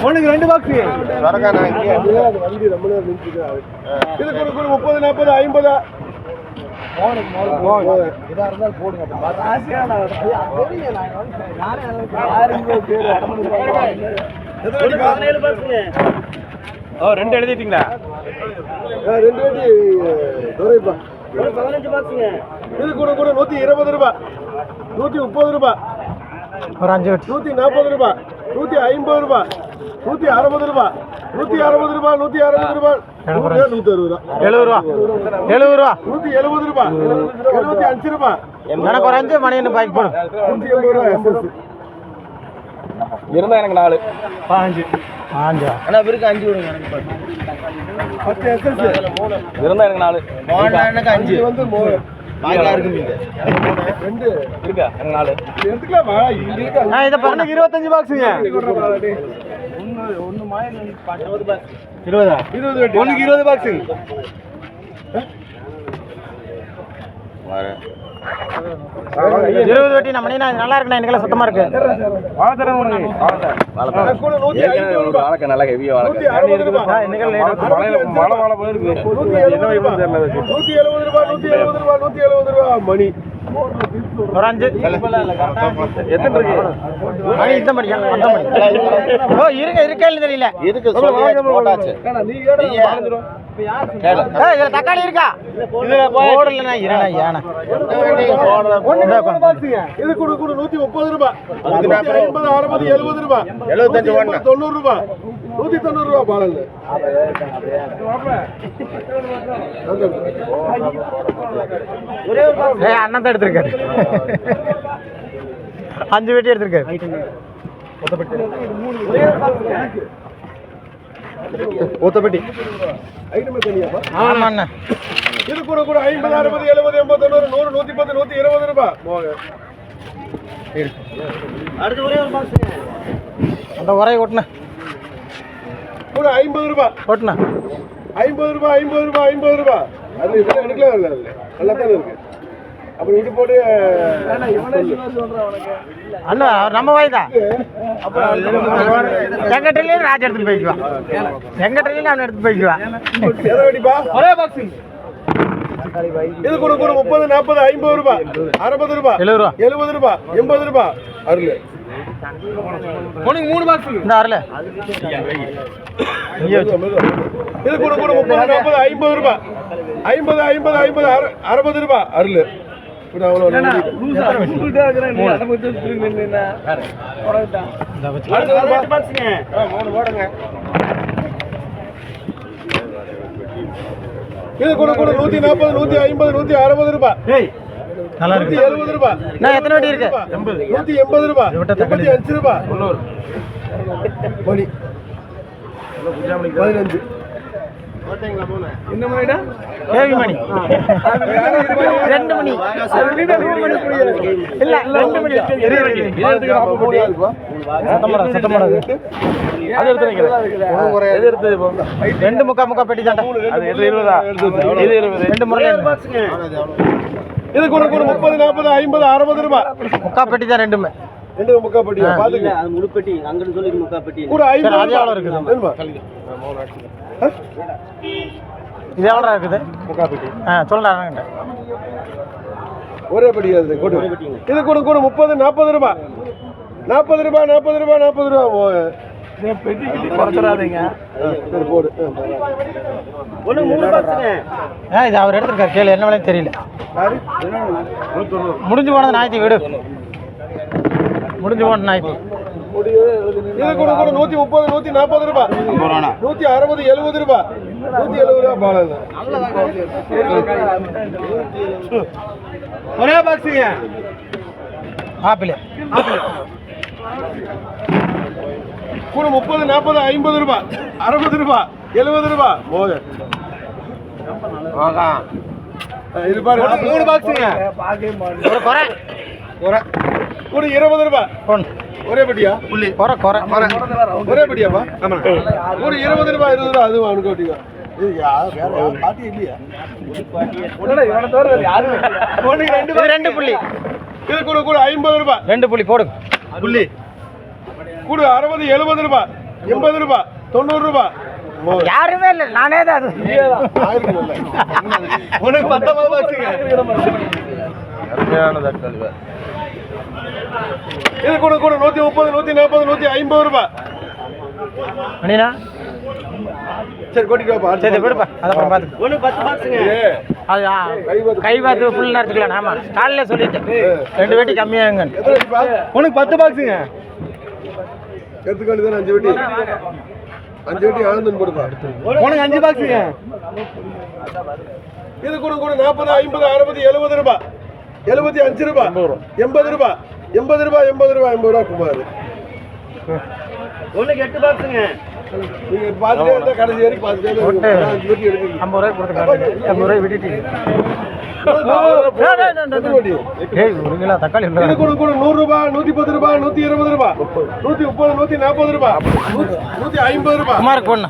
ஒண்ணுக்கு 2 பாக்ஸ் வண்டி ரொம்ப நேரம் நின்றுட்டு இது கூட 30 40 50 இதா இருந்தாலும் போடுங்க ரெண்டு எழுதிட்டீங்களா? 2 வாட்டி துரைப்பா 15 பாக்ஸுங்க. இது கூட 120 ரூபாய், 130 ரூபாய், ஒரு 5 வாட்டி 140 ரூபாய், 150 ரூபாய், 160 ரூபாய், 160 ரூபாய், 160 ரூபாய், 160 ரூபாய், 70 ரூபாய், 70 ரூபாய், 170 ரூபாய், 75 ரூபாய். எனக்கு ஒரு 5 மணி என்ன பாக்கி போடு. 180 ரூபாய் எஸ்எஸ். இருந்தா எனக்கு 4 5 5 அண்ணா இவருக்கு 5 கொடுங்க. எனக்கு 10 எஸ்எஸ் இருந்தா எனக்கு 4 எனக்கு 5 வந்து பாக்கா இருக்குங்க. 2 இருக்கா? எனக்கு 4 எடுத்துக்கலாமா? நான் இத பாருங்க 25 பாக்ஸ்ங்க. ஒன்னு மாயல் 20 பாக்ஸ் 20 20 ஒண்ணுக்கு 20 பாக்ஸ் வர 20 வெட்டி நம்ம நல்லா இருக்குண்ணா. எனக்கு சுத்தமா இருக்கு. வாழைத்தரம் கூட 150 ரூபாய். வாழைக்க நல்லா ஹெவியா வாழைக்க. இன்னைக்கு மழை போயிருக்கு. என்ன வைப்பு தெரியல. 170 ரூபாய், 170 ரூபாய், 170 ரூபாய் மணி. ஒரு 5 எத்தனை இருக்கு? மணி இந்த மணியா? அந்த மணி. ஓ இருக்கே தெரியல. இருக்கு போட்டாச்சு. இதுல தக்காளி இருக்கா? இதுல போடலனா இரடா யானை. இது கூட 130 ரூபாய், 150 60 70 ரூபாய், 75 90 ரூபாய், 190 ரூபாய் பாலல். அண்ணன் தான் எடுத்திருக்காரு. 5 வெட்டி எடுத்திருக்காரு. ஒத்தப்பட்டி ஆமா அண்ணா. இது கூட 50 60 70 80 90 100 110 120 ரூபாய். அடுத்து ஒரே ஒரு பாக்ஸ் அந்த ஒரே ஓட்டுன கூட 50 ரூபாய் ஓட்டுன 50 ரூபாய் 50 ரூபாய் 50 ரூபாய். அது இதெல்லாம் எடுக்கலாம் இல்ல நல்லா தான இருக்கு. அப்புறம் இது போட்டு அண்ணா நம்ம வாய்தா செங்கட்டிலே ராஜா எடுத்து போய்க்குவா. செங்கட்டிலே அவன் எடுத்து போய்க்குவா. ஒரே பாக்ஸ் இது கூட 30 40 50 ரூபாய் 60 ரூபாய் 70 ரூபாய் 80 ரூபாய். அருள் உனக்கு 3 பாக்ஸ் இந்த அருள். இது கூட 30 40 50 ரூபாய் 50 50 50 60 ரூபாய். அருள் இது கூட 140 150 160 ரூபாய். நல்லா இருக்கு. 70 ரூபாய். நான் எத்தனை வாட்டி இருக்கு? 180 ரூபாய் 85 ரூபாய். மணி 15 என்ன மணிடா? ஏவி மணி 2 மணி இல்ல 2 மணி சத்தமாடா அது எடுத்து வைக்கிறேன். எது எடுத்து 2 முக்கா பெட்டி தாண்டா. அது 20 இது 20 2 முறை. இது கூட 30 40 50 60 ரூபாய். முக்கா பெட்டி தான் ரெண்டுமே. 2 முக்கா பெட்டி பாத்துங்க. அது முழு பெட்டி அங்கன்னு சொல்லி முக்கா பெட்டி கூட 50 அது எவ்வளவு இருக்குது? இது எவ்வளோ இருக்குது முக்கா பெட்டி? சொல்லுங்க. ஒரே பெட்டி அது கூட. இது கூட 30 40 ரூபாய் 40 ரூபாய் 40 ரூபாய் 40 ரூபாய். பெட்டி கிட்டி குறைச்சிடாதீங்க. சரி போடு. ஒண்ணு 3 பாக்ஸ்ங்க. இது அவர் எடுத்துருக்காரு. கேளு என்ன விலைன்னு தெரியல. முடிஞ்சு போனது நாய்த்தி வீடு. முடிஞ்சு போன நாய்த்தி. இது கூட 130 140 ரூபாய் 160 70 ரூபாய் 170 ரூபாய் பாலல். ஒரே பாக்ஸுங்க. ஆப்பிள் கூட 30 40 50 ரூபாய் 60 ரூபாய் 70 ரூபாய். போக இது பாரு 3 பாக்ஸுங்க. கூட 20 ரூபாய். ஒரே பெட்டியா? ஒரே பெட்டியாப்பா? ஆமா. ஒரு 20 ரூபாய் 20 ரூபாய் அது அவனுக்கு ஓட்டிக்கோ. இது வேற பாட்டி இல்லையா? இவனை தவிர யாரும் 2 புள்ளி. இது கூட 50 ரூபாய் 2 புள்ளி போடுங்க. புள்ளி கூடு 60 70 ரூபாய் 80 ரூபாய் 90 ரூபாய் யாருமே இல்லை, நானே தான் அது. உனக்கு 19 பாக்ஸுங்க. இது கூட கூட 130 140 150 ரூபாய். மணினா சரி கொட்டிட்டு வாப்பா. சரி விடுப்பா, அதை அப்புறம் பார்த்து. ஒன்று 10 பாக்ஸுங்க. அது கை பார்த்து ஃபுல் நேரத்துக்கலாம். ஆமாம், காலையில் சொல்லிட்டேன் 2 வேட்டி கம்மியாகுங்க. எத்தனை வெட்டிப்பா? உனக்கு 10 பாக்ஸுங்க. எடுத்துக்காண்டி தானே 5 வெட்டி. 5 வெட்டி ஆனந்தன் போடுப்பா. உனக்கு 5 பாக்ஸுங்க. இது கூட கூட 40 50 60 70 ரூபாய் 75 ரூபாய் 80 ரூபாய் 80 ரூபாய் 80 ரூபாய் 80 ரூபாய் குமார். ஒன்றுக்கு 8 பாக்ஸுங்க. நீங்க பார்த்துட்டே இருந்தா கடைசி வரைக்கும் பார்த்துட்டே போட்டு 5 வெட்டி எடுக்குங்க. 50 ரூபாய் கொடுத்துருக்காங்க. 50 ரூபாய் விட்டுட்டு ஏய் 1 கிலோ தக்காளி இல்லை. இது கூட கூட 100 ரூபாய் 110 ரூபாய் 120 ரூபாய் 130 140 ரூபாய் 150 ரூபாய் குமாருக்கு ஒன்று